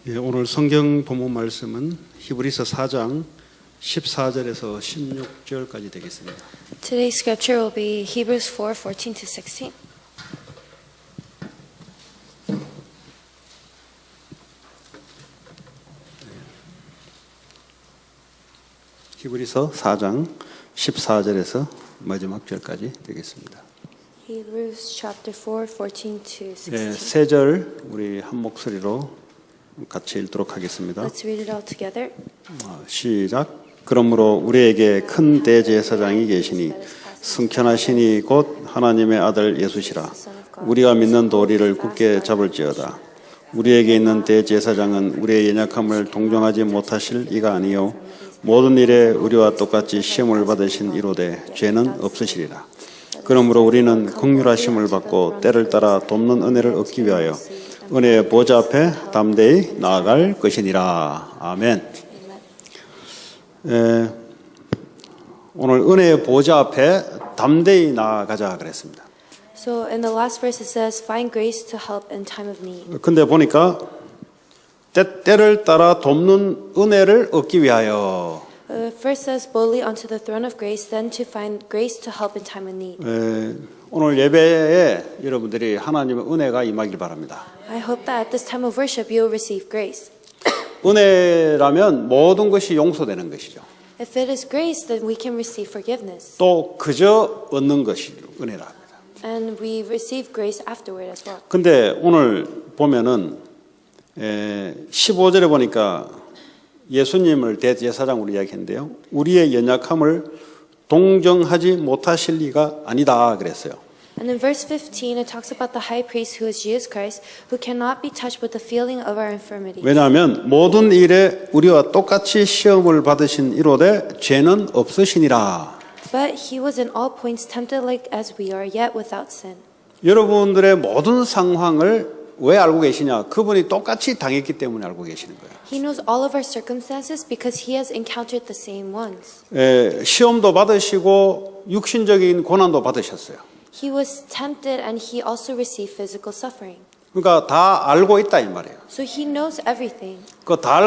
예, 오늘 성경 본문 말씀은 히브리서 4장 14절에서 16절까지 되겠습니다. Today's scripture will be Hebrews 4:14 to 16. 히브리서 4장 14절에서 마지막 절까지 되겠습니다. Hebrews chapter 4:14 to 16. 예, 세 절 우리 한 목소리로 같이 읽도록 하겠습니다. Let's read it all together. 시작. 그러므로 우리에게 큰 대제사장이 계시니 승천하시니 곧 하나님의 아들 예수시라. 우리가 믿는 도리를 굳게 잡을지어다. 우리에게 있는 대제사장은 우리의 연약함을 동정하지 못하실 이가 아니요 모든 일에 우리와 똑같이 시험을 받으신 이로되 죄는 없으시리라. 그러므로 우리는 긍휼하심을 받고 때를 따라 돕는 은혜를 얻기 위하여 은혜의 보좌 앞에 담대히 나아갈 것이니라. 아멘. 오늘 은혜의 보좌 앞에 담대히 나아가자 그랬습니다. So in the last verse it says, "Find grace to help in time of need." 근데 보니까 때를 따라 돕는 은혜를 얻기 위하여. First says, "Boldly unto the throne of grace," then to find grace to help in time of need. 오늘 예배에 여러분들이 하나님의 은혜가 임하길 바랍니다. I hope that at this time of worship you will receive grace. 은혜라면 모든 것이 용서되는 것이죠. If it is grace, then we can receive forgiveness. 또 그저 얻는 것이 은혜랍니다. And we receive grace afterward as well. 근데 오늘 보면은 15절에 보니까 예수님을 대제사장으로 이야기했는데요. 우리의 연약함을 동정하지 못하실 리가 아니다 그랬어요. And in verse 15 it talks about the high priest who is Jesus Christ, who cannot be touched with the feeling of our infirmity. 왜냐하면 모든 일에 우리와 똑같이 시험을 받으신 이로되 죄는 없으시니라. But he was in all points tempted like as we are, yet without sin. 여러분들의 모든 상황을 왜 알고 계시냐? 그분이 똑같이 당했기 때문에 알고 계시는 거예요. He knows all of our circumstances because he has encountered the same ones. 시험도 받으시고 육신적인 고난도 받으셨어요. He was tempted and he also received physical suffering. 그러니까 다 알고 있다 이 말이에요. So he knows everything. 그 다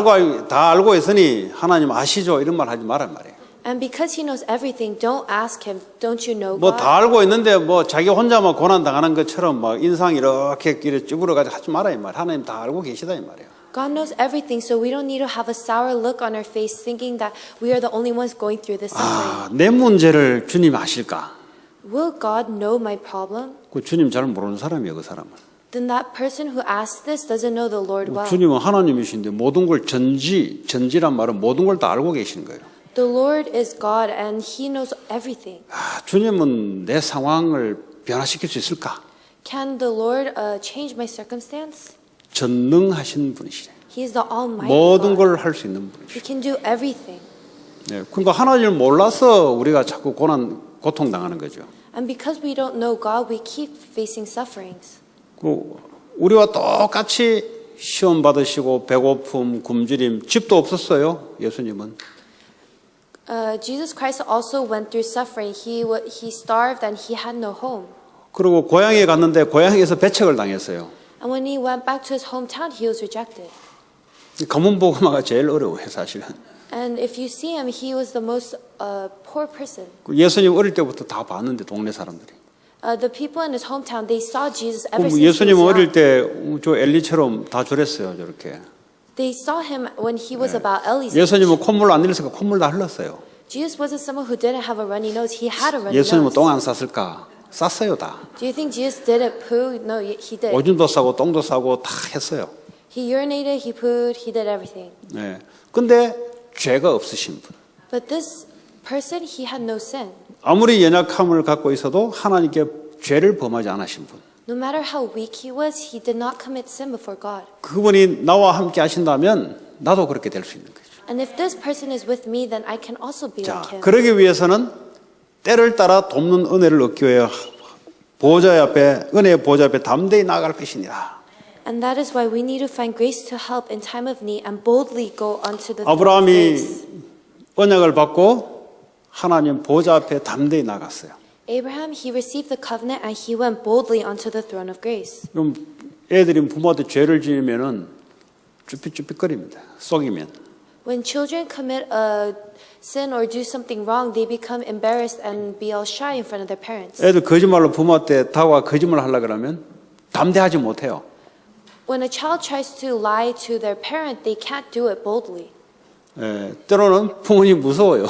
알고 있으니 하나님 아시죠? 이런 말 하지 말란 말이에요. And because he knows everything, don't ask him, don't you know 뭐 God? 다 알고 있는데 뭐 자기 혼자만 고난 당하는 것처럼 막 인상 이렇게 쭈그러가지고 하지 마라 이 말. 하나님 다 알고 계시다 이 말이에요. God knows everything, so we don't need to have a sour look on our face thinking that we are the only ones going through this suffering. 내 문제를 주님 아실까? Will God know my problem? 그 주님 잘 모르는 사람이에요, 그 사람은. Then that person who asked this doesn't know the Lord well. 주님은 하나님이신데 모든 걸 전지란 말은 모든 걸 다 알고 계시는 거예요. The Lord is God and He knows everything. 주님은 내 상황을 변화시킬 수 있을까? Can the Lord change my circumstance? 전능하신 분이시래. He is the Almighty 모든 God. 걸 할 수 있는 분이시래. He can do everything. 그러니까 하나님을 몰라서 우리가 자꾸 고통당하는 거죠. And because we don't know God, we keep facing sufferings. 우리와 똑같이 시험 받으시고 배고픔, 굶주림, 집도 없었어요. 예수님은. Jesus Christ also went through suffering. He starved and he had no home. 그리고 고향에 갔는데 고향에서 배척을 당했어요. And when he went back to his hometown, he was rejected. 가문복음화가 제일 어려워요, 사실은. And if you see him, he was the most poor person. 예수님 어릴 때부터 다 봤는데 동네 사람들이. The people in his hometown, they saw Jesus ever since 예수님 he was 어릴 young. 때 저 엘리처럼 다 저랬어요, 저렇게. They saw him when he was about Eli's age. 예수님은 콧물 안 흘렸으니까 콧물 다 흘렀어요. Jesus wasn't someone who didn't have a runny nose. He had a runny 예수님은 nose. 똥 안 쌌을까? 쌌어요, 다. Do you think Jesus didn't poo? No, he did. 오줌도 싸고 똥도 싸고 다 했어요. He urinated, he pooed, he did everything. 네. 근데 죄가 없으신 분. But this person, he had no sin. 아무리 연약함을 갖고 있어도 하나님께 죄를 범하지 않으신 분. No matter how weak he was, he did not commit sin before God. 그분이 나와 함께 하신다면 나도 그렇게 될 수 있는 거죠. And if this person is with me, then I can also be 자, like him. 그러기 위해서는 때를 따라 돕는 은혜를 얻기 위해 보좌 앞에 은혜의 보좌 앞에 담대히 나아갈 것이니라. And that is why we need to find grace to help in time of need and boldly go onto the throne of 아브라함이 grace. 언약을 받고 하나님 보좌 앞에 담대히 나갔어요. Abraham, he received the covenant and he went boldly onto the throne of grace. 그럼 애들이 부모한테 죄를 지으면은 쭈삣쭈삣거립니다. 속이면. When children commit a sin or do something wrong, they become embarrassed and be all shy in front of their parents. 애들 거짓말로 부모한테 다가와 거짓말을 하려고 그러면 담대하지 못해요. When a child tries to lie to their parent, they can't do it boldly. 때로는 부모님이 무서워요.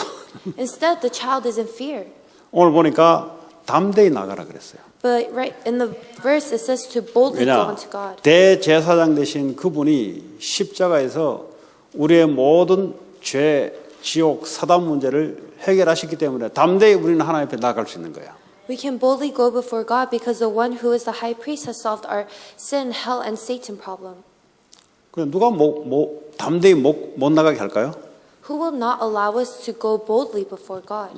Instead, the child is in fear. 오늘 보니까 담대히 나가라 그랬어요. But right in the verse, it says to boldly go 왜냐? unto God. 대제사장 되신 그분이 십자가에서 우리의 모든 죄, 지옥, 사단 문제를 해결하셨기 때문에 담대히 우리는 하나님 앞에 나갈 수 있는 거야. We can boldly go before God because the one who is the high priest has solved our sin, hell, and Satan problem. 그럼 누가 담대히 못 나가게 할까요? Who will not allow us to go boldly before God?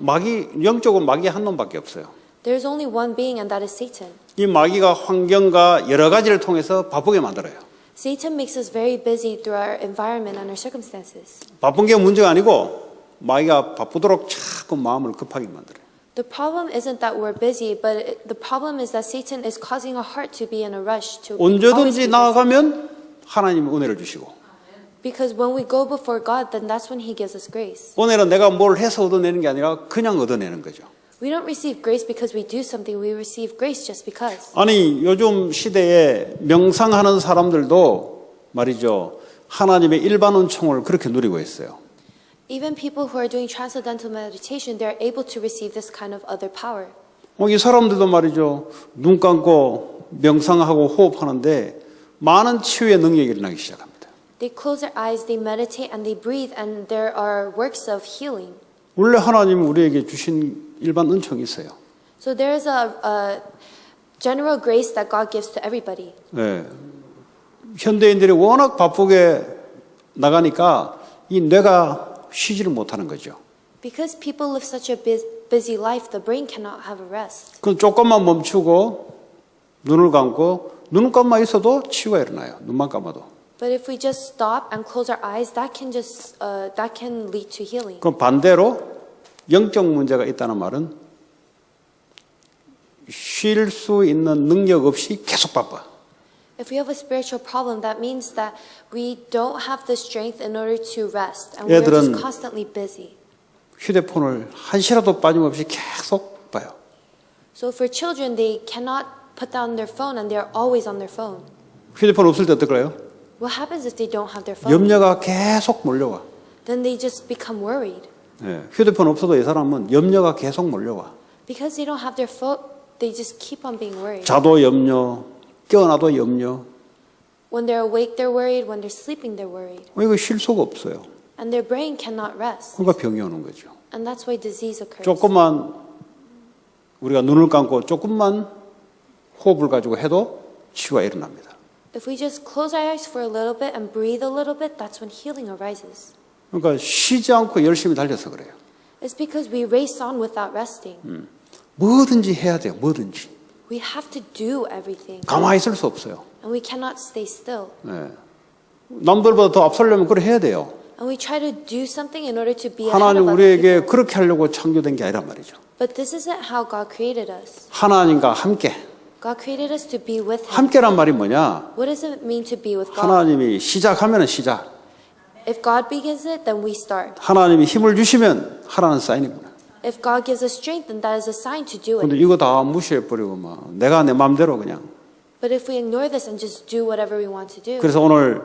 영적으로 마귀 한 놈밖에 없어요. There is only one being, and that is Satan. 이 마귀가 환경과 여러 가지를 통해서 바쁘게 만들어요. Satan makes us very busy through our environment and our circumstances. 바쁜 게 문제가 아니고 마귀가 바쁘도록 자꾸 마음을 급하게 만들어요. The problem isn't that we're busy, but the problem is that Satan is causing our heart to be in a rush to always be 언제든지 busy. 나아가면 하나님이 은혜를 주시고 Because when we go before God, then that's when He gives us grace. 은혜는 내가 뭘 해서 얻어내는 게 아니라 그냥 얻어내는 거죠. We don't receive grace because we do something. We receive grace just because. 아니 요즘 시대에 명상하는 사람들도 말이죠. 하나님의 일반 은총을 그렇게 누리고 있어요. Even people who are doing transcendental meditation, they are able to receive this kind of other power. 이 사람들도 말이죠. 눈 감고 명상하고 호흡하는데 많은 치유의 능력이 일어나기 시작합니다. They close their eyes, they meditate, and they breathe, and there are works of healing. 원래 하나님이 우리에게 주신 일반 은총이 있어요. So there is a general grace that God gives to everybody. 네. 현대인들이 워낙 바쁘게 나가니까 이 뇌가 쉬지를 못하는 거죠. Because people live such a busy life, the brain cannot have a rest. 그럼 조금만 멈추고 눈을 감고 눈 감아 있어도 치유가 일어나요. 눈만 감아도. But if we just stop and close our eyes, that can lead to healing. 그럼 반대로 영적 문제가 있다는 말은 쉴 수 있는 능력 없이 계속 바빠. If we have a spiritual problem, that means that we don't have the strength in order to rest, and we're just constantly busy. 휴대폰을 한시라도 빠짐없이 계속 봐요. So for children, they cannot put down their phone, and they are always on their phone. 휴대폰 없을 때 어떨까요? What happens if they don't have their phone? 염려가 계속 몰려와. Then they just become worried. 휴대폰 없어도 이 사람은 염려가 계속 몰려와. Because they don't have their phone, they just keep on being worried. 자도 염려, 깨어나도 염려. When they're awake, they're worried. When they're sleeping, they're worried. 이거 쉴 수가 없어요. And their brain cannot rest. 그러니까 병이 오는 거죠. And that's why disease occurs. 조금만 우리가 눈을 감고 조금만 호흡을 가지고 해도 치유가 일어납니다. If we just close our eyes for a little bit and breathe a little bit, that's when healing arises. 그러니까 쉬지 않고 열심히 달려서 그래요. It's because we race on without resting. 뭐든지 해야 돼요. 뭐든지. We have to do everything. 가만히 있을 수 없어요. And we cannot stay still. 남들보다 더 앞서려면 그래 해야 돼요. And we try to do something in order to be ahead of 하나님 other 우리에게 people. 그렇게 하려고 창조된 게 아니란 말이죠. But this isn't how God created us. 하나님과 함께. God created us to be with Him. 함께란 말이 뭐냐? What does it mean to be with God? 하나님이 시작하면 시작. If God begins it, then we start. 하나님이 힘을 주시면 하라는 사인이구나. If God gives us strength, then that is a sign to do 근데 it. 이거 다 무시해버리고 막 내가 내 마음대로 그냥. But if we ignore this and just do whatever we want to do, 그래서 오늘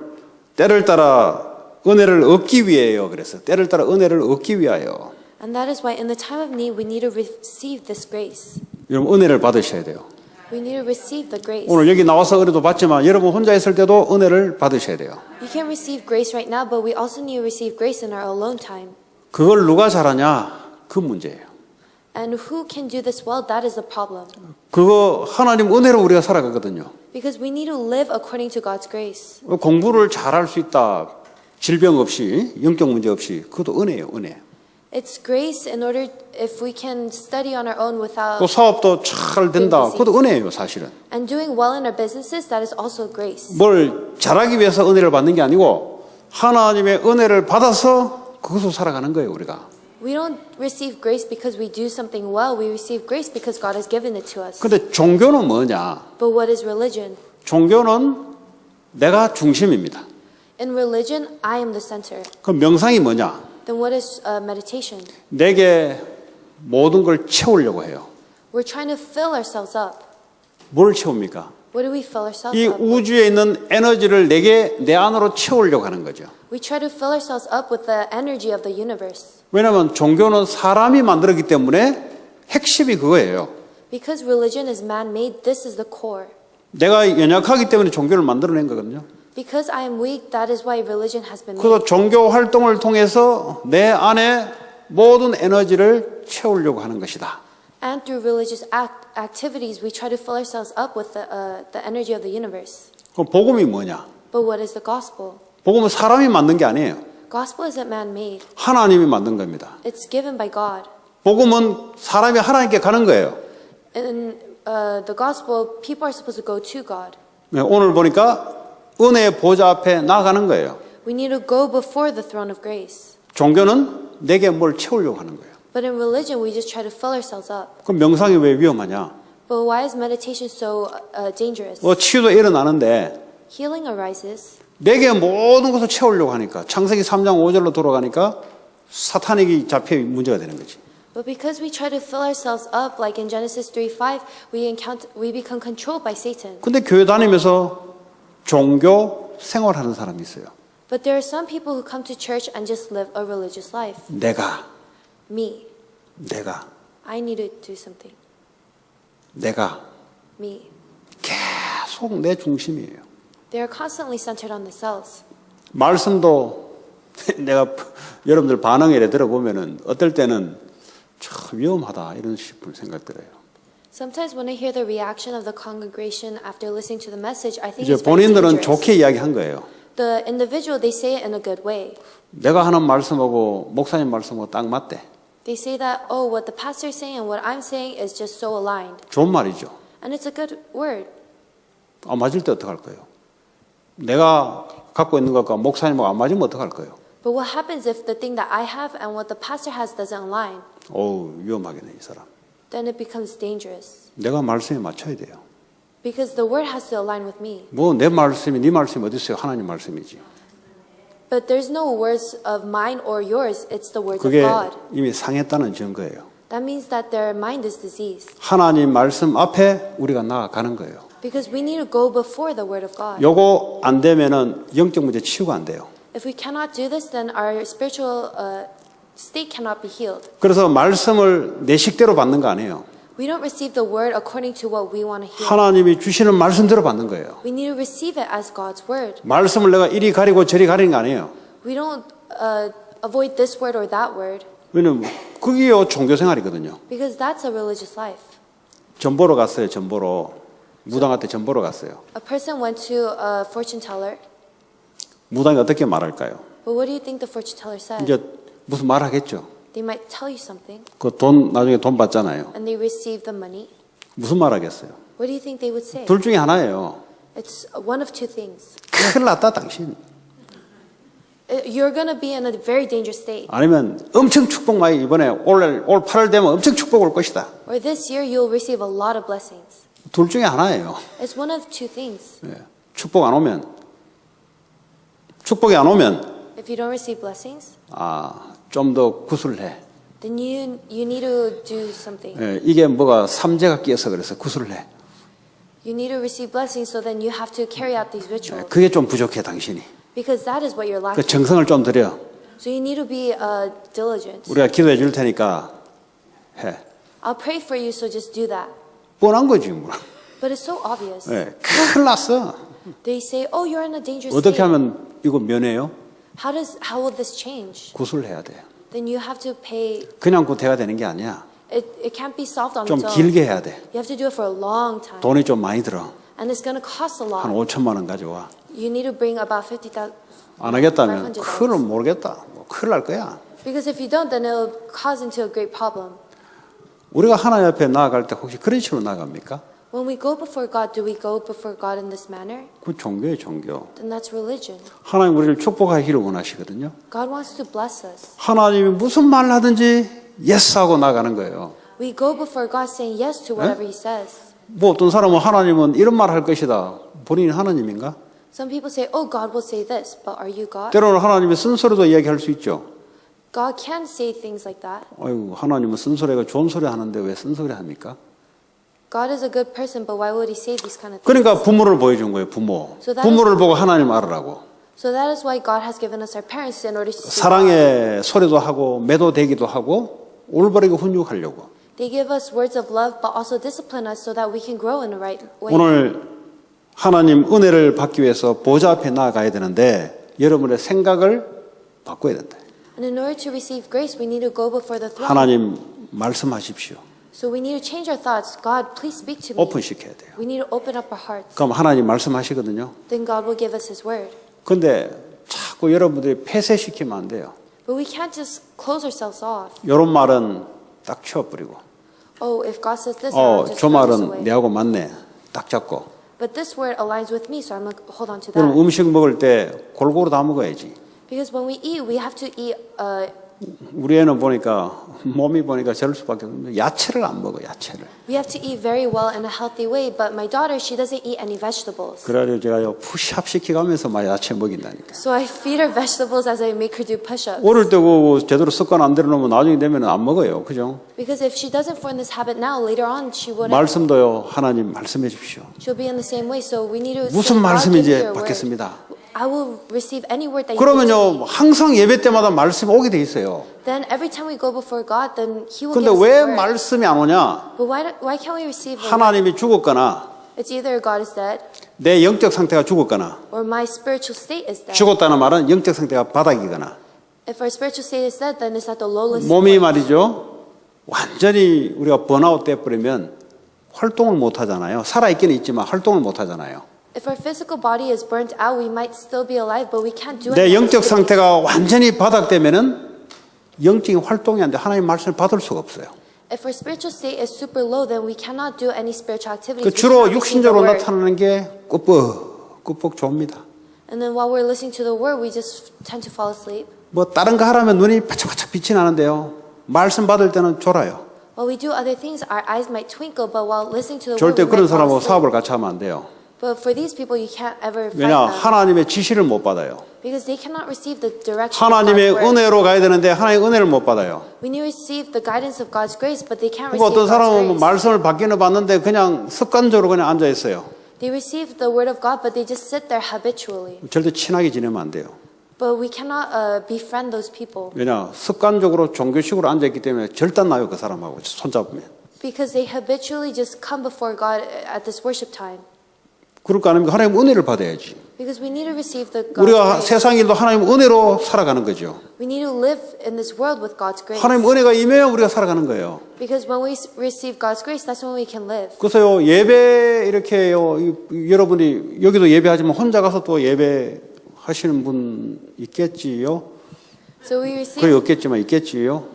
때를 따라 은혜를 얻기 위해요. 그래서 때를 따라 은혜를 얻기 위하여. and that is why in the time of need, we need to receive this grace. 여러분 은혜를 받으셔야 돼요. We need to receive the grace. 오늘 여기 나와서 은혜도 받지만 여러분 혼자 있을 때도 은혜를 받으셔야 돼요. You can receive grace right now, but we also need to receive grace in our alone time. 그걸 누가 잘하냐? 그 문제예요. And who can do this well? That is the problem. 그거 하나님 은혜로 우리가 살아가거든요. Because we need to live according to God's grace. 공부를 잘할 수 있다. 질병 없이, 영적 문제 없이. 그것도 은혜예요, 은혜. It's grace in order if we can study on our own without 또 사업도 잘 된다. 그것도 은혜예요, 사실은. and doing well in our businesses, that is also grace. 뭘 잘하기 위해서 은혜를 받는 게 아니고 하나님의 은혜를 받아서 그것으로 살아가는 거예요, 우리가. We don't receive grace because we do something well. We receive grace because God has given it to us. 근데 종교는 뭐냐? But what is religion? 종교는 내가 중심입니다. In religion, I am the center. 그럼 명상이 뭐냐? Then what is meditation? 내게 모든 걸 채우려고 해요. We're trying to fill ourselves up. 뭘 채웁니까? What do we fill ourselves 이 up with? 우주에 있는 에너지를 내 안으로 채우려고 하는 거죠. We try to fill ourselves up with the energy of the universe. 왜냐하면 종교는 사람이 만들었기 때문에 핵심이 그거예요. Because religion is man-made, this is the core. 내가 연약하기 때문에 종교를 만들어낸 거거든요. Because I am weak, that is why religion has been 그래서 made. 종교 활동을 통해서 내 안에 모든 에너지를 채우려고 하는 것이다. And through religious activities, we try to fill ourselves up with the energy of the universe. 그럼 복음이 뭐냐? But what is the gospel? 복음은 사람이 만든 게 아니에요. Gospel isn't man-made. 하나님이 만든 겁니다. It's given by God. 복음은 사람이 하나님께 가는 거예요. In the gospel, people are supposed to go to God. 네, 오늘 보니까 은혜의 보좌 앞에 나아가는 거예요. We need to go before the throne of grace. 종교는 내게 뭘 채우려고 하는 거예요. But in religion, we just try to fill ourselves up. 그럼 명상이 왜 위험하냐? But why is meditation so dangerous? 치유도 일어나는데 Healing arises. 내게 모든 것을 채우려고 하니까 창세기 3장 5절로 돌아가니까 사탄에게 잡혀 문제가 되는 거지. But because we try to fill ourselves up, like in Genesis 3:5, we become controlled by Satan. 근데 교회 다니면서 종교 생활하는 사람이 있어요. But there are some people who come to church and just live a religious life. 내가 Me. I need to do something. Me. 계속 내 중심이에요. They are constantly centered on themselves. 말씀도 내가 여러분들 반응을 들어보면은 어떨 때는 참 위험하다 이런 싶은 생각 들어요. Sometimes when I hear the reaction of the congregation after listening to the message, I think 이제 it's very 본인들은 dangerous. 좋게 이야기한 거예요. The individual, they say it in a good way. 내가 하는 말씀하고 목사님 말씀하고 딱 맞대. They say that, oh, what the pastor is saying and what I'm saying is just so aligned. 좋은 말이죠. And it's a good word. 맞을 때 어떡할 거예요? 내가 갖고 있는 것과 목사님하고 안 맞으면 어떡할 거예요? But what happens if the thing that I have and what the pastor has doesn't align? 위험하겠네 이 사람. Then it becomes dangerous. 내가 말씀에 맞춰야 돼요. Because the word has to align with me. 내 말씀이 네 말씀이 어디 있어요? 하나님 말씀이지. But there's no words of mine or yours. It's the words of 그게 God. 이미 상했다는 증거예요. That means that their mind is diseased. 하나님 말씀 앞에 우리가 나아가는 거예요. Because we need to go before the word of God. 요거 안 되면은 영적 문제 치유가 안 돼요. If we cannot do this, then our spiritual state cannot be healed. 그래서 말씀을 내 식대로 받는 거 아니에요. We don't receive the word according to what we want to hear. 하나님이 주시는 말씀대로 받는 거예요. We need to receive it as God's word. 말씀을 내가 이리 가리고 저리 가리는 거 아니에요. We don't avoid this word or that word. 왜냐면 그게요 종교 생활이거든요. Because that's a religious life. 전 보러 갔어요. 전 보러. 무당한테 전 보러 갔어요. A person went to a fortune teller. 무당이 어떻게 말할까요? But what do you think the fortune teller said? 이제 무슨 말하겠죠. They might tell you something. 나중에 돈 받잖아요. And they receive the money. 무슨 말하겠어요? What do you think they would say? 둘 중에 하나예요. It's one of two things. 큰일 났다 당신. You're going to be in a very dangerous state. 아니면 엄청 축복 많이 이번에 올 8월 되면 엄청 축복 올 것이다. Or this year you'll receive a lot of blessings. 둘 중에 하나예요. It's one of two things. 축복이 안 오면 If you don't receive blessings, 좀 더 구슬해. then you need to do something. 이게 뭐가 삼재가 끼어서 그래서 구슬해. You need to receive blessings, so then you have to carry out these rituals. 그게 좀 부족해 당신이. Because that is what you're 그 lacking. 정성을 좀 들여. So you need to be diligent. 우리가 기도해 줄 테니까 해. I'll pray for you, so just do that. 뻔한 거지 뭐. But it's so obvious. 큰일 났어. They say, oh, you're in a dangerous 어떻게 state. 하면 이거 면해요? How will this change? 구슬해야 돼. Then you have to pay. 그냥 구태가 되는 게 아니야. It can't be solved on 좀 its own. 길게 해야 돼. You have to do it for a long time. 돈이 좀 많이 들어. And it's going to cost a 한 lot. 5천만 원 가져와. You need to bring about 50,000. 안 하겠다면 $500. 큰일 모르겠다. 큰일 날 거야. Because if you don't, then it'll cause into a great problem. 우리가 하나님 앞에 나아갈 때 혹시 그런 식으로 나아갑니까? When we go before God, do we go before God in this manner? 그 종교예요, 종교. Then that's religion. 하나님 우리를 축복하기를 원하시거든요. God wants to bless us. 하나님이 무슨 말을 하든지 yes 하고 나가는 거예요. We go before God saying yes to whatever He says. 어떤 사람은 하나님은 이런 말 할 것이다. 본인이 하나님인가? Some people say, oh, God will say this, but are you God? 때로는 하나님이 쓴소리도 이야기할 수 있죠. God can say things like that. 아유, 하나님은 쓴소리가 좋은 소리 하는데 왜 쓴소리 합니까? God is a good person, but why would he say these kind of things? 그러니까 부모를 보여준 거예요, 부모. So that 부모를 보고 하나님 알으라고. So that is why God has given us our parents in order to see God. 사랑의 소리도 하고 매도되기도 하고 올바르게 훈육하려고. They give us words of love, but also discipline us so that we can grow in the right way. 오늘 하나님 은혜를 받기 위해서 보좌 앞에 나아가야 되는데 여러분의 생각을 바꿔야 된다. And in order to receive grace, we need to go before the throne. 하나님 말씀하십시오. So we need to change our thoughts. God, please speak to me. 오픈시켜야 돼요. We need to open up our hearts. 그럼 하나님 말씀하시거든요. Then God will give us His word. 근데 자꾸 여러분들이 폐쇄시키면 안 돼요. But we can't just close ourselves off. 이런 말은 딱 치워버리고 Oh, if God says this, I'll just 저 throw this 말은 away. 내하고 맞네. 딱 잡고. But this word aligns with me, so I'm going to hold on to 그럼 that. 음식 먹을 때 골고루 다 먹어야지. Because when we eat, we have to eat 우리 애는 보니까 몸이 보니까 저럴 수밖에 없는데 야채를 안 먹어. 야채를. we have to eat very well in a healthy way. But my daughter, she doesn't eat any vegetables. 그래가지고 제가 푸시업 시키가면서 막 야채 먹인다니까. So I feed her vegetables as I make her do push-ups. 어릴 때 그 제대로 습관 안 들여놓으면 나중에 되면 안 먹어요. 그죠? Because if she doesn't form this habit now, later on she wouldn't. 말씀도요. 하나님 말씀해 주십시오. She'll be in the same way. So we need to. 무슨 say, God, give me 말씀인지 your word. 받겠습니다. I will receive any word that you give to me. 그러면요. 항상 예배 때마다 말씀이 오게 돼 있어요. Then every time we go before God, then He will 근데 give us 왜 His word. 말씀이 안 오냐? But why can't we receive the word? 하나님이 죽었거나 It's either God is dead 내 영적 상태가 죽었거나 or my spiritual state is dead. 죽었다는 말은 영적 상태가 바닥이거나 If our spiritual state is dead, then it's at the lowest. 몸이 말이죠. 완전히 우리가 번아웃 돼버리면 활동을 못 하잖아요. 살아있기는 있지만 활동을 못 하잖아요. If our physical body is burnt out, we might still be alive, but we can't do 내 anything. 영적 상태가 완전히 바닥되면은 영적인 활동이 안 돼. 하나님 말씀을 받을 수가 없어요. If our spiritual state is super low, then we cannot do any spiritual activities. 그 We 주로 cannot receive the 육신적으로 word. 나타나는 게 꾸벅꾸벅 좁니다. And then while we're listening to the word, we just tend to fall asleep. 뭐 다른 거 하라면 눈이 바짝바짝 빛이 나는데요. 말씀 받을 때는 졸아요. While we do other things, our eyes might twinkle, but while listening to the word, 절대 we 그런 might fall 사람하고 asleep. 사업을 같이 하면 안 돼요. But for these people, you can't ever fight 왜냐? them 하나님의 지시를 못 받아요. because they cannot receive the direction 하나님의 of God's word. 은혜로 가야 되는데 하나님의 은혜를 못 받아요. We need to receive the guidance of God's grace, but they can't 그리고 어떤 receive God's 사람은 grace. 말씀을 받기는 받는데 그냥 습관적으로 그냥 앉아 있어요. They receive the word of God, but they just sit there habitually. 절대 친하게 지내면 안 돼요. But we cannot befriend those people 왜냐? 습관적으로 종교식으로 앉아 있기 때문에 절단 나요, 그 사람하고 손잡으면. because they habitually just come before God at this worship time. 그럴 거 아닙니까? 하나님 은혜를 받아야지. Because we need to receive the God's 우리가 grace. 세상 일도 하나님 은혜로 살아가는 거죠. We need to live in this world with God's grace. 하나님 은혜가 임해야 우리가 살아가는 거예요. Because when we receive God's grace, that's when we can live. 그래서요, 예배 이렇게요, 여러분이 여기도 예배하지만 혼자 가서 또 예배 하시는 분 있겠지요? So we 거의 receive, 없겠지만 있겠지요?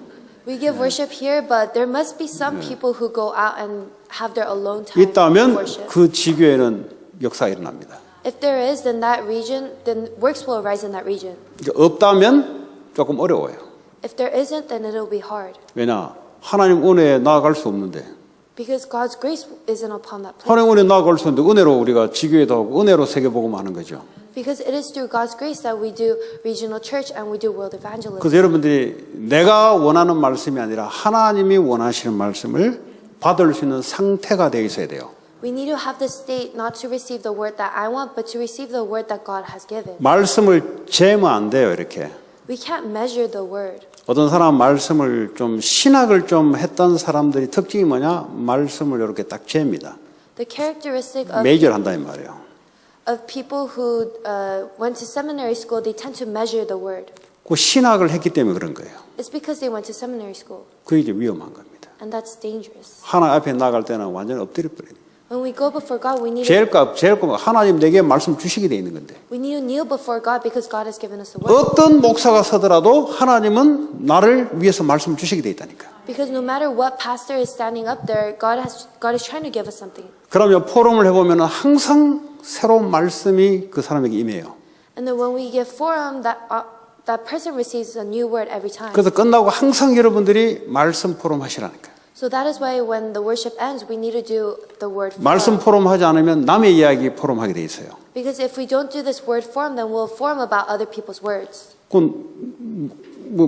we give worship here, but there must be some people who go out and have their alone time of 있다면 worship. 그 지교에는 역사가 일어납니다. If there is, then that region, then works will arise in that region. 없다면 조금 어려워요. If there isn't, then it'll be hard. 왜냐? 하나님 은혜에 나아갈 수 없는데. Because God's grace isn't upon that place. 하나님 은혜에 나아갈 수 없는데 은혜로 우리가 지교에도 하고 은혜로 세계복음 하는 거죠. Because it is through God's grace that we do regional church and we do world evangelism. 그래서 여러분들이 내가 원하는 말씀이 아니라 하나님이 원하시는 말씀을 받을 수 있는 상태가 되어 있어야 돼요. We need to have the state not to receive the word that I want, but to receive the word that God has given. 말씀을 재면 안 돼요, 이렇게. We can't measure the word. 어떤 사람 말씀을 좀 신학을 좀 했던 사람들이 특징이 뭐냐? 말씀을 이렇게 딱 잽니다. The characteristic of 메이저를 한다는 말이에요. people who went to seminary school, they tend to measure the word. 그 신학을 했기 때문에 그런 거예요. It's because they went to seminary school, 그게 이제 위험한 겁니다. and that's dangerous. 하나님 앞에 나갈 때는 완전히 엎드려 버려요. When we go before God, we need 제일 하나님 내게 말씀 주시게 돼 있는 건데. to kneel before God because God has given us the word. 어떤 목사가 서더라도 하나님은 나를 위해서 말씀 주시게 돼 있다니까. Because no matter what pastor is standing up there, God is trying to give us something. 그러면 포럼을 해보면 항상 새로운 말씀이 그 사람에게 임해요. And then when we give forum, that person receives a new word every time. 그래서 끝나고 항상 여러분들이 말씀 포럼 하시라니까. So that is why when the worship ends, we need to do the word 말씀 form. 포럼 하지 않으면 남의 이야기 포럼 하게 돼 있어요. Because if we don't do this word form, then we'll form about other people's words. 그건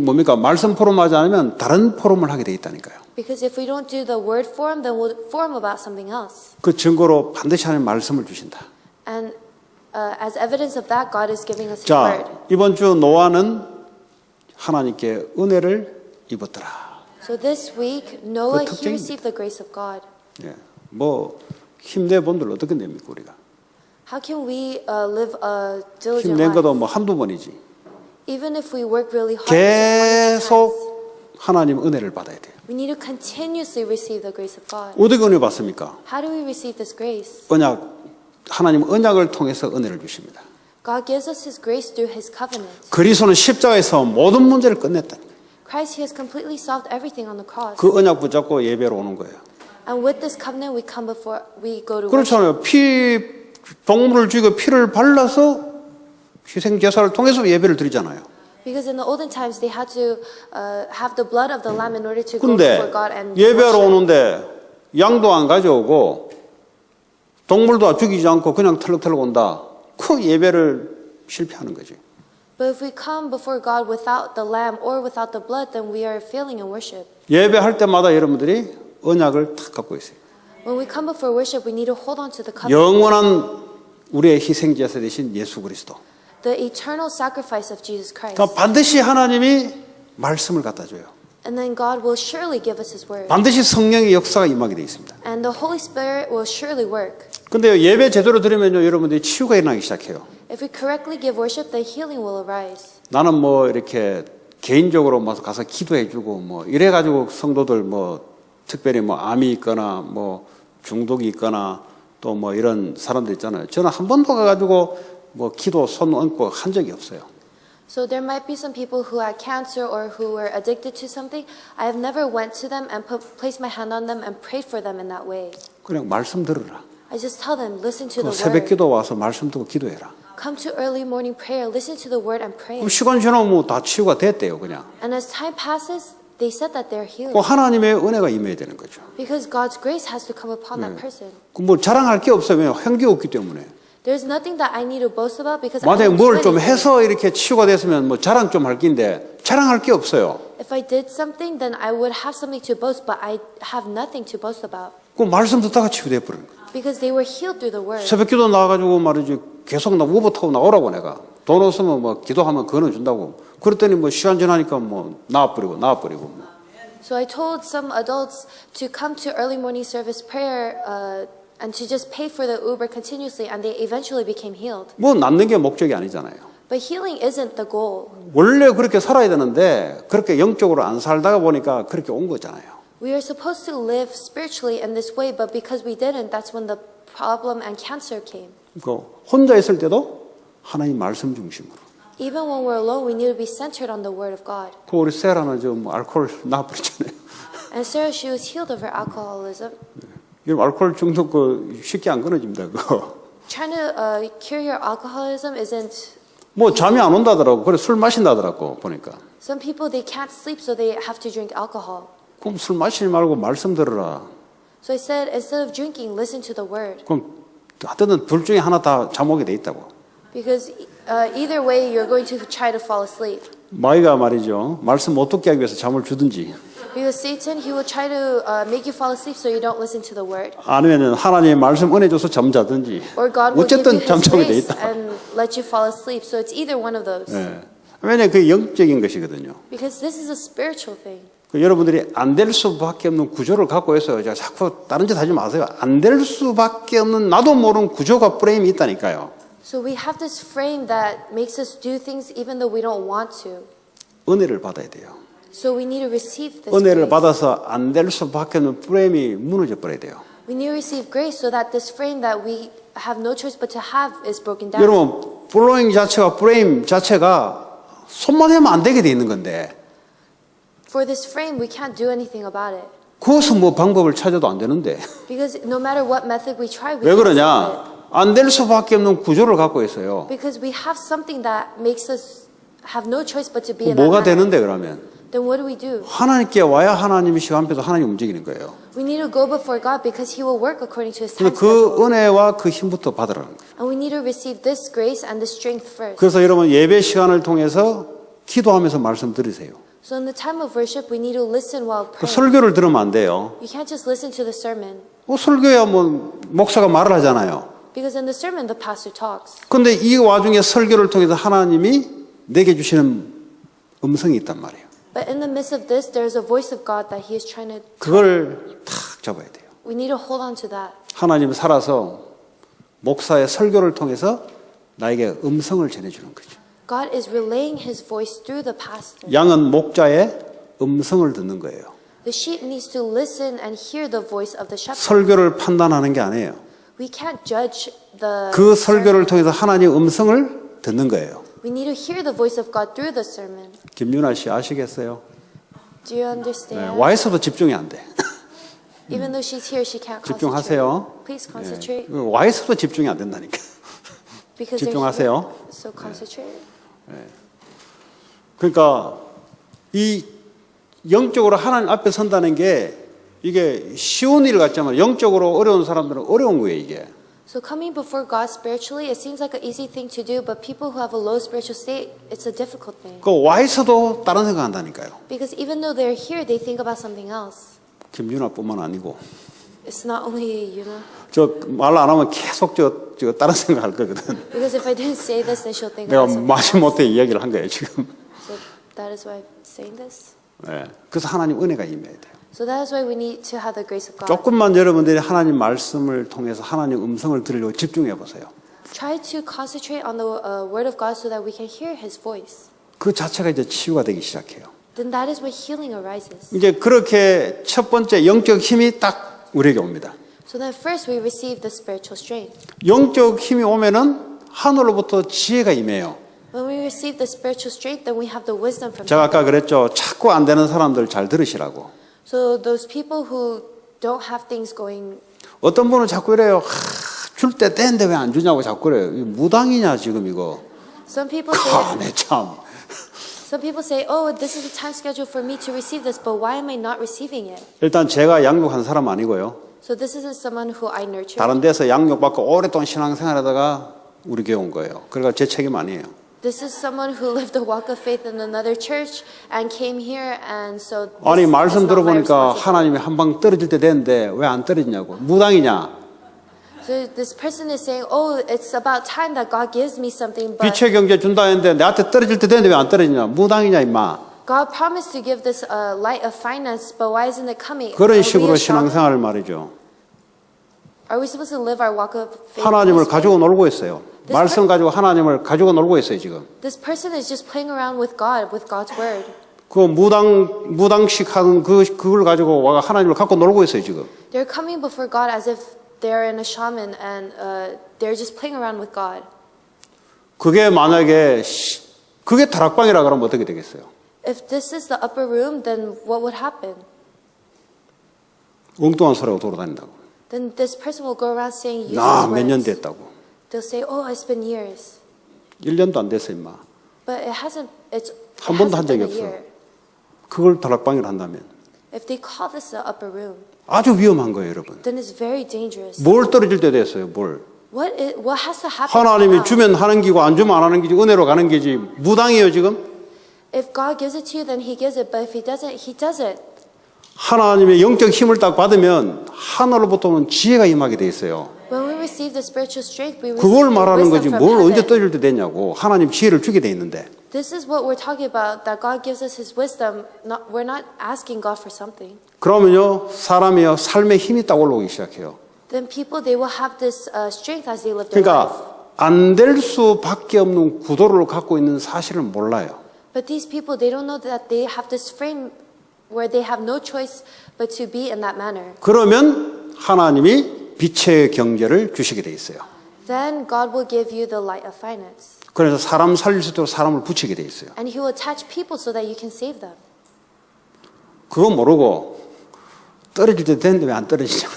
뭡니까? 말씀 포럼 하지 않으면 다른 포럼을 하게 돼 있다니까요. Because if we don't do the word form, then we'll form about something else. 그 증거로 반드시 하나님 말씀을 주신다. And as evidence of that, God is giving us His word. 자, 이번 주 노아는 하나님께 은혜를 입었더라. So this week, Noah, he 특징입니다. received the grace of God. 예, 뭐 힘내 본들 어떻게 냅니까 우리가? How can we live a diligent 힘낸 것도 life? 뭐 한두 번이지. Even if we work really hard, it's just one of the times. 계속 하나님 은혜를 받아야 돼요. We need to continuously receive the grace of God. 어떻게 은혜 받습니까? How do we receive this grace? 언약, 하나님 언약을 통해서 은혜를 주십니다. God gives us His grace through His covenant. 그리스도는 십자가에서 모든 문제를 끝냈다. Christ, He has completely solved everything on the cross. 그 언약 붙잡고 예배로 오는 거예요. And with this covenant, we come before we go to worship. 그렇잖아요. 동물을 죽여 피를 발라서 희생 제사를 통해서 예배를 드리잖아요. Because in the olden times, they had to have the blood of the lamb in order to go 근데 before God and 예배하러 worship. 오는데 양도 안 가져오고 동물도 죽이지 않고 그냥 털럭털럭 온다. 그 예배를 실패하는 거지. But if we come before God without the lamb or without the blood, then we are failing in worship. 예배할 때마다 여러분들이 언약을 탁 갖고 있어요. When we come before worship, we need to hold on to the covenant. 영원한 우리의 희생제사 되신 예수 그리스도. The eternal sacrifice of Jesus Christ. 그러니까 반드시 하나님이 말씀을 갖다 줘요. And then God will surely give us His word. 반드시 성령의 역사가 임하게 되어 있습니다. And the Holy Spirit will surely work. 근데 예배 제대로 드리면요, 여러분들이 치유가 일어나기 시작해요. If we correctly give worship, then healing will arise. 나는 뭐 이렇게 개인적으로 뭐 가서 기도해주고 뭐 이래가지고 성도들 뭐 특별히 뭐 암이 있거나 뭐 중독이 있거나 또 뭐 이런 사람들 있잖아요. 저는 한 번도 가가지고 뭐 기도 손 얹고 한 적이 없어요. So there might be some people who had cancer or who were addicted to something. I have never went to them and placed my hand on them and prayed for them in that way. 그냥 말씀 들으라. I just tell them, listen to the 새벽 word. 기도 와서 말씀 듣고 기도해라. Come to early morning prayer, listen to the word and pray. 그럼 시간 지나면 뭐 다 치유가 됐대요, 그냥. And as time passes, they said that they're healed. 그 하나님의 은혜가 임해야 되는 거죠. Because God's grace has to come upon that person. 그 뭐 자랑할 게 없어요. 왜냐면 한 게 없기 때문에. There's nothing that I need to boast about because I 만약에 don't do 뭘 좀 anything. 해서 이렇게 치유가 됐으면 뭐 자랑 좀 할 긴데 자랑할 게 없어요. If I did something, then I would have something to boast, but I have nothing to boast about. 그 말씀 듣다가 치유돼 버린 거예요. Because they were healed through the word. 새벽기도 나와가지고 말이지 계속 나 우버 타고 나오라고 내가 돈 없으면 뭐 기도하면 그거는 준다고. 그랬더니 뭐 시간 지나니까 뭐 나와버리고 뭐. So I told some adults to come to early morning service prayer and to just pay for the Uber continuously, and they eventually became healed. 뭐 낫는 게 목적이 아니잖아요. But healing isn't the goal. 원래 그렇게 살아야 되는데 그렇게 영적으로 안 살다가 보니까 그렇게 온 거잖아요. We are supposed to live spiritually in this way, but because we didn't, that's when the problem and cancer came. 그 혼자 있을 때도 하나님 말씀 중심으로. Even when we're alone, we need to be centered on the word of God. 그 우리 세라는 좀 알코올 나버리잖아요. And Sarah, she was healed of her alcoholism. 이런 알코올 중독 그 쉽게 안 끊어집니다. 그거. Trying to cure your alcoholism isn't. 뭐 잠이 안 온다더라고. 그래 술 마신다더라고 보니까. Some people, they can't sleep, so they have to drink alcohol. 그럼 술 마시지 말고 말씀 들으라. So I said, instead of drinking, listen to the word. 그럼 하여튼 둘 중에 하나 다 잠 오게 돼 있다고. Because either way, you're going to try to fall asleep. 마귀가 말이죠. 말씀 못 듣게 하기 위해서 잠을 주든지 Because Satan, he will try to make you fall asleep so you don't listen to the word. 아니면 하나님의 말씀 은혜 줘서 잠자든지 Or God will give you 어쨌든 His 잠자게 돼 grace 있다. and let you fall asleep. So it's either one of those. 예. 왜냐하면 그게 영적인 것이거든요. Because this is a spiritual thing. 그 여러분들이 안 될 수밖에 없는 구조를 갖고 있어요. 제가 자꾸 다른 짓 하지 마세요. 안 될 수밖에 없는 나도 모르는 구조가 프레임이 있다니까요. So we have this frame that makes us do things even though we don't want to. 은혜를 받아야 돼요. So we need to receive this 은혜를 grace. 받아서 안 될 수밖에 없는 프레임이 무너져 버려야 돼요. We need to receive grace so that this frame that we have no choice but to have is broken down. 여러분 플로잉 자체가 프레임 자체가 손만 하면 안 되게 돼 있는 건데 For this frame, we can't do anything about it. 그것은 뭐 방법을 찾아도 안 되는데 Because no matter what method we try, we 왜 can't solve it. 그러냐? 안 될 수밖에 없는 구조를 갖고 있어요. Because we have something that makes us have no choice but to be in that 뭐가 manner. 되는데 그러면? then what do? 하나님께 와야 하나님이 시간표도 하나님 움직이는 거예요. We need to go before God because He will work according to His 근데 그 timetable. 은혜와 그 힘부터 받으라는 거예요. And we need to receive this grace and this strength first. 그래서 여러분 예배 시간을 통해서 기도하면서 말씀 들으세요. So in the time of worship, we need to listen while 그 praying. 설교를 들으면 안 돼요. You can't just listen to the sermon 설교야 뭐 목사가 말을 하잖아요. because in the sermon the pastor talks. 근데 이 와중에 설교를 통해서 하나님이 내게 주시는 음성이 있단 말이에요. But in the midst of this, there is a voice of God that He is trying to. 그걸 탁 잡아야 돼요. We need to hold on to that. 하나님 살아서 목사의 설교를 통해서 나에게 음성을 전해주는 거죠. God is relaying His voice through the pastor. 양은 목자의 음성을 듣는 거예요. The sheep needs to listen and hear the voice of the shepherd. 설교를 판단하는 게 아니에요. We can't judge the. 그 설교를 통해서 하나님의 음성을 듣는 거예요. We need to hear the voice of God through the sermon. 김윤아 씨 아시겠어요? Do you 네, understand? 와 있어도 집중이 안 돼. Even though she's here, she can't concentrate. 집중하세요. Please concentrate. 와 있어도 집중이 안 된다니까. Because they're 집중하세요. here, so concentrate. 그러니까 이 영적으로 하나님 앞에 선다는 게 이게 쉬운 일 같지만 영적으로 어려운 사람들은 어려운 거예요, 이게. So coming before God spiritually, it seems like an easy thing to do, but people who have a low spiritual state, it's a difficult thing. 그 와 있어도 다른 생각 한다니까요. Because even though they're here, they think about something else. 김윤아뿐만 아니고 It's not only, you know. 저 말 안 하면 계속 저 다른 생각 할 거거든. Because if I didn't say this, then she'll think 내가 about something. 마지못해 이야기를 한 거예요, 지금. So that is why I'm saying this. 네. 그래서 하나님 은혜가 임해야 돼요. So that is why we need to have the grace of God. 조금만 여러분들이 하나님 말씀을 통해서 하나님 음성을 들으려고 집중해 보세요. Try to concentrate on the word of God so that we can hear His voice. 그 자체가 이제 치유가 되기 시작해요. Then that is where healing arises. 이제 그렇게 첫 번째 영적 힘이 딱 우리에게 옵니다. So then first we receive the spiritual strength. 영적 힘이 오면은 하늘로부터 지혜가 임해요. When we receive the spiritual strength, then we have the wisdom from 제가 heaven. 아까 그랬죠. 자꾸 안 되는 사람들 잘 들으시라고. So those people who don't have things going, 어떤 분은 자꾸 이래요. 줄 때 되는데 왜 안 주냐고 자꾸 그래요. 이거 무당이냐 지금 이거. some people say, 네, 참. some people say, oh, this is the time schedule for me to receive this, but why am I not receiving it? 일단 제가 양육한 사람 아니고요. So this isn't someone who I nurture. 다른 데서 양육받고 오랫동안 신앙생활하다가 우리 교회 온 거예요. 그러니까 제 책임 아니에요. This is someone who lived a walk of faith in another church and came here, and so. This 아니 is 말씀 not my 들어보니까 responsibility. 하나님이 한 방 떨어질 때 되는데 왜 안 떨어지냐고. 무당이냐. So this person is saying, oh, it's about time that God gives me something, but 빛의 경제 준다 했는데 내한테 떨어질 때 되는데 왜 안 떨어지냐. 무당이냐 임마. God promised to give this light of finance, but why isn't it coming? 그런 Are we 식으로 a shaman? 신앙생활을 말이죠. Are we supposed to live our walk of faith? 하나님을 this way? 가지고 놀고 있어요. 말씀 가지고 하나님을 가지고 놀고 있어요 지금. This person is just playing around with God, with God's word. 그 무당식 하는 그걸 가지고 와가 하나님을 갖고 놀고 있어요 지금. They're coming before God as if they're in a shaman and they're just playing around with God. 그게 만약에 그게 다락방이라 그러면 어떻게 되겠어요? If this is the upper room, then what would happen? 엉뚱한 소리하고 돌아다닌다고. Then this person will go around saying 나 useless 몇 년 words. 됐다고. They'll say, "Oh, it's been years," 1년도 안 됐어 임마. but it hasn't. It 한 번도 한 hasn't been 적이 a 없어. year. 그걸 다락방이라 한다면 If they call this the upper room, 아주 위험한 거예요 여러분. then it's very dangerous. 뭘 떨어질 때 됐어요 뭘. What has to happen? 하나님이 now? 주면 하는 기고 안 주면 안 하는 기지 은혜로 가는 기지 무당이에요 지금. If God gives it to you, then He gives it. But if He doesn't, He does it. 하나님의 영적 힘을 딱 받으면 하늘로부터는 지혜가 임하게 돼 있어요. When we receive the spiritual strength, we receive 그걸 the 말하는 wisdom 거지 from 뭘 언제 heaven. 떨어질 때 되냐고. 하나님 지혜를 주게 돼 있는데. This is what we're talking about. That God gives us His wisdom. We're not asking God for something. 그러면요 사람이요 삶에 힘이 딱 올라오기 시작해요. Then people, they will have this strength as they live their life. 그러니까 안 될 수밖에 없는 구도를 갖고 있는 사실을 몰라요. But these people, they don't know that they have this frame where they have no choice but to be in that manner. 그러면 하나님이 빛의 경제를 주시게 돼 있어요. Then God will give you the light of finance. 그래서 사람 살릴 수 있도록 사람을 붙이게 돼 있어요. And He will attach people so that you can save them. 그거 모르고 떨어질 때 되는데 왜 안 떨어지냐.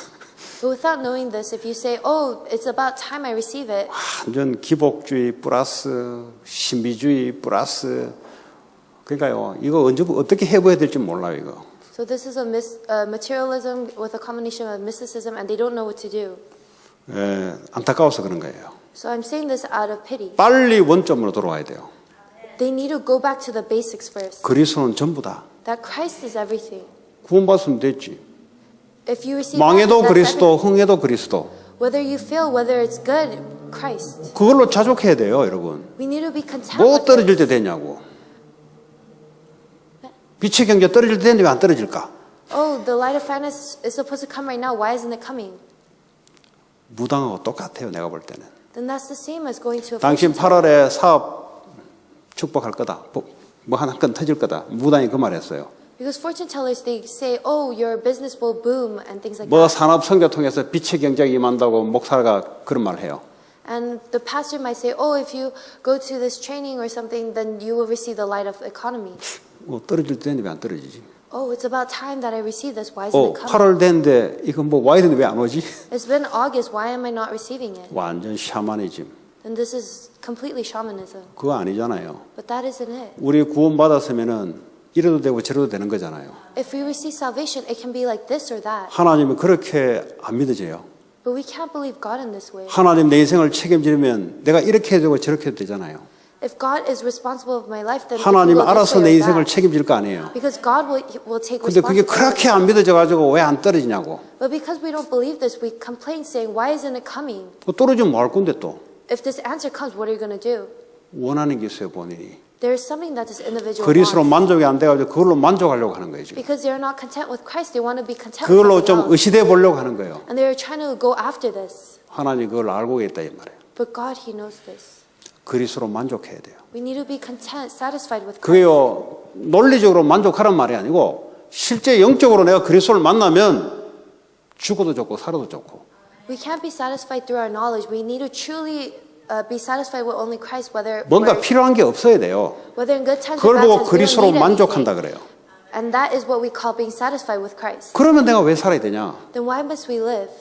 But without knowing this, if you say, oh, it's about time I receive it, 완전 기복주의 플러스 신비주의 플러스 그러니까요, 이거 언제 어떻게 해부해야 될지 몰라요, 이거. So this is a materialism with a combination of mysticism, and they don't know what to do. 예, 안타까워서 그런 거예요. So I'm saying this out of pity. 빨리 원점으로 돌아와야 돼요. They need to go back to the basics first. 그리스도는 전부다. That Christ is everything. 구원받으면 됐지. If you receive 망해도 Christ, that's 그리스도, everything. 흥해도 그리스도. Whether you fail, whether it's good, Christ. 그걸로 자족해야 돼요, 여러분. We need to be content 뭐 with 떨어질 때 this. 되냐고. 빛의 경제 떨어질 때 되는데 왜 안 떨어질까? Oh, the light of finance is supposed to come right now. Why isn't it coming? 무당하고 똑같아요, 내가 볼 때는. Then that's the same as going to a 당신 fortune teller. 8월에 사업 축복할 거다. 뭐 한 건 터질 거다. 무당이 그 말했어요. Because fortune tellers, they say, oh, your business will boom and things like 뭐 that. 산업 선교 통해서 빛의 경제가 임한다고 목사가 그런 말을 해요. And the pastor might say, oh, if you go to this training or something, then you will receive the light of economy. 뭐 떨어질 때 되는데 왜 안 떨어지지? Oh, it's about time that I receive this. Why isn't it coming? 8월 됐는데 이거 뭐 와야 되는데 왜 안 오지? It's been August. Why am I not receiving it? 완전 샤머니즘. Then this is completely shamanism. 그거 아니잖아요. But that isn't it. 우리 구원 받았으면은 이래도 되고 저래도 되는 거잖아요. If we receive salvation, it can be like this or that. 하나님은 그렇게 안 믿어져요. But we can't believe God in this way. 하나님 내 인생을 책임지려면 내가 이렇게 해도 되고 저렇게 해도 되잖아요. If God is responsible of my life, then 하나님 He will 알아서 this 내 way or 인생을 that. 책임질 거 아니에요. Because God will take 근데 그게 responsibility. 그렇게 안 믿어져가지고 왜 안 떨어지냐고. But because we don't believe this, we complain saying, why isn't it coming? 떨어지면 뭐 할 건데 또. If this answer comes, what are you going to do? 원하는 게 있어요, 본인이. There is something that this individual 그리스로 wants. 만족이 안 돼가지고 그걸로 만족하려고 하는 거예요, 지금. Because they're not content with Christ, they want to be content with 그걸로 something 좀 else. 의시돼 보려고 하는 거예요. And they're trying to go after this. 하나님 그걸 알고 있다 이 말이에요. But God, He knows this. 그리스로 만족해야 돼요. We need to be content, satisfied with Christ. 그게요, 논리적으로 만족하란 말이 아니고 실제 영적으로 내가 그리스도를 만나면 죽어도 좋고 살아도 좋고. We can't be satisfied through our knowledge. We need to truly be satisfied with only Christ, whether 뭔가 필요한 게 없어야 돼요. whether in good times or 그걸 bad 보고 times. We 그리스도로 don't need 만족한다 anything. 그래요. And that is what we call being satisfied with Christ. 그러면 내가 왜 살아야 되냐? Then why must we live?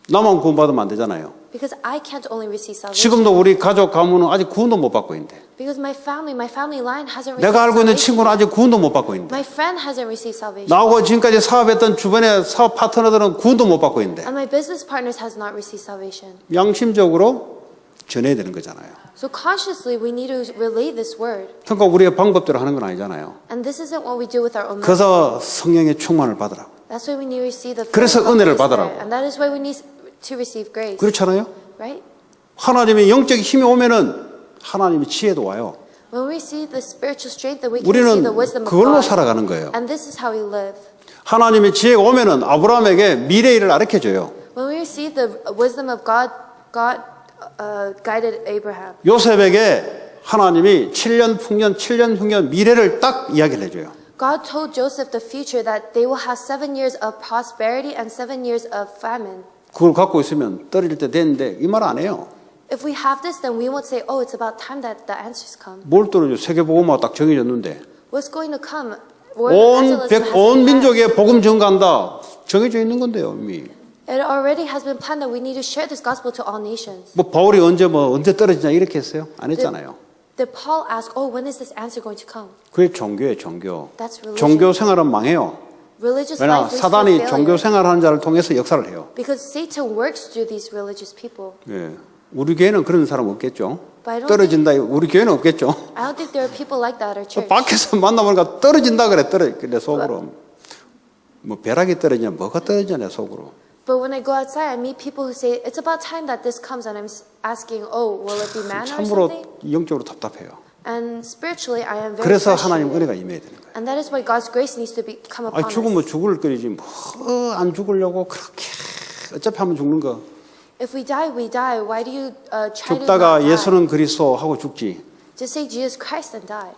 나만 구원받으면 안 되잖아요. Because I can't only receive salvation. 지금도 우리 가족 가문은 아직 구원도 못 받고 있는데, Because my family line hasn't received 내가 알고 있는 salvation. 친구는 아직 구원도 못 받고 있는데, My friend hasn't received salvation. 나하고 지금까지 사업했던 주변의 사업 파트너들은 구원도 못 받고 있는데, And my business partners has not received salvation. 양심적으로 전해야 되는 거잖아요. So consciously we need to relay this word. 그러니까 우리의 방법대로 하는 건 아니잖아요. And this isn't what we do with our own mouth. 그래서 성령의 충만을 받으라고. That's why we need to receive the 그래서 full 은혜를 Holy Spirit. 받으라고. And that is why we need to receive grace. 그렇잖아요. Right? 하나님의 영적인 힘이 오면은 하나님의 지혜도 와요. When we see the spiritual strength, then we can see 우리는 the wisdom of 그걸로 God. 살아가는 거예요. And this is how we live. 하나님의 지혜가 오면은 아브라함에게 미래 일을 가르쳐줘요. When we receive the wisdom of God, God guided Abraham. 요셉에게 하나님이 7년 풍년, 7년 흉년 미래를 딱 이야기를 해줘요. God told Joseph the future that they will have 7 years of prosperity and 7 years of famine. 그걸 갖고 있으면 떨어질 때 됐는데 이 말 안 해요. If we have this, then we won't say, oh, it's about time that the answers come. 뭘 떨어져? 세계복음화가 딱 정해졌는데 What's going to come? World evangelism has 온 been planned. 민족에 복음 전가한다. 정해져 있는 건데요, 이미. It already has been planned that we need to share this gospel to all nations. 뭐 바울이 언제 떨어지냐 이렇게 했어요? 안 했잖아요. Did Paul ask, oh, when is this answer going to come? 그게 종교예요, 종교. That's religion. 종교 생활은 망해요. Religious 왜냐? life leads to 사단이 failure. 종교 생활하는 자를 통해서 역사를 해요. Because Satan works through these religious people. 예. 우리 교회는 그런 사람 없겠죠. But I don't 떨어진다. 우리 교회는 없겠죠. I don't think there are people like that at our church. 밖에서 만나보니까 떨어진다 그래. 내 속으로. 뭐 벼락이 떨어지냐, 뭐가 떨어지냐 내 속으로. But when I go outside, I meet people who say, it's about time that this comes. And I'm asking, oh, will it be manna or 참으로 something? 영적으로 답답해요. And spiritually, I am very 그래서 하나님 frustrated. 은혜가 임해야 되는 거예요. And that is why God's grace needs to come upon 죽으면 us. 죽을 거리지. 뭐 안 죽으려고 그렇게 어차피 하면 죽는 거. If we die, we die. Why do you try to 죽다가 not die? 예수는 그리스도 하고 죽지. Just say Jesus Christ and die.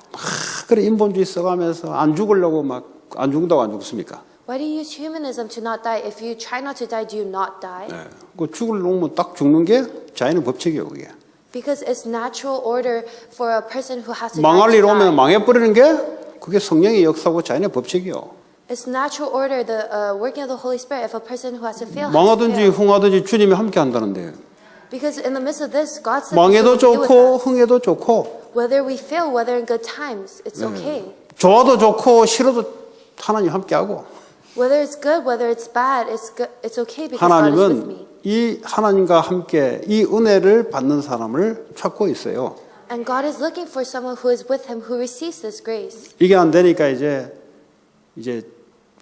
그래 인본주의 써가면서 안 죽으려고 막 안 죽는다고 안 죽습니까? Why do you use humanism to not die? If you try not to die, do you not die? 네. 그 죽을 놈은 딱 죽는 게 자연의 법칙이에요, 그게. Because it's natural order for a person who has to 망할 die 일 to 오면 die. 망해버리는 게 그게 성령의 역사고 자연의 법칙이요. It's natural order, the working of the Holy Spirit. If a person who has to fail, has to 망하든지 fail. 흥하든지 주님이 함께 한다는데 Because in the midst of this, God said 망해도 He will be with 좋고 us. 흥해도 좋고 Whether we fail, whether in good times, it's okay. 좋아도 좋고 싫어도 하나님 함께하고 Whether it's good, whether it's bad, it's okay because God is with me. 하나님은 이 하나님과 함께 이 은혜를 받는 사람을 찾고 있어요. And God is looking for someone who is with Him, who receives this grace. 이게 안 되니까 이제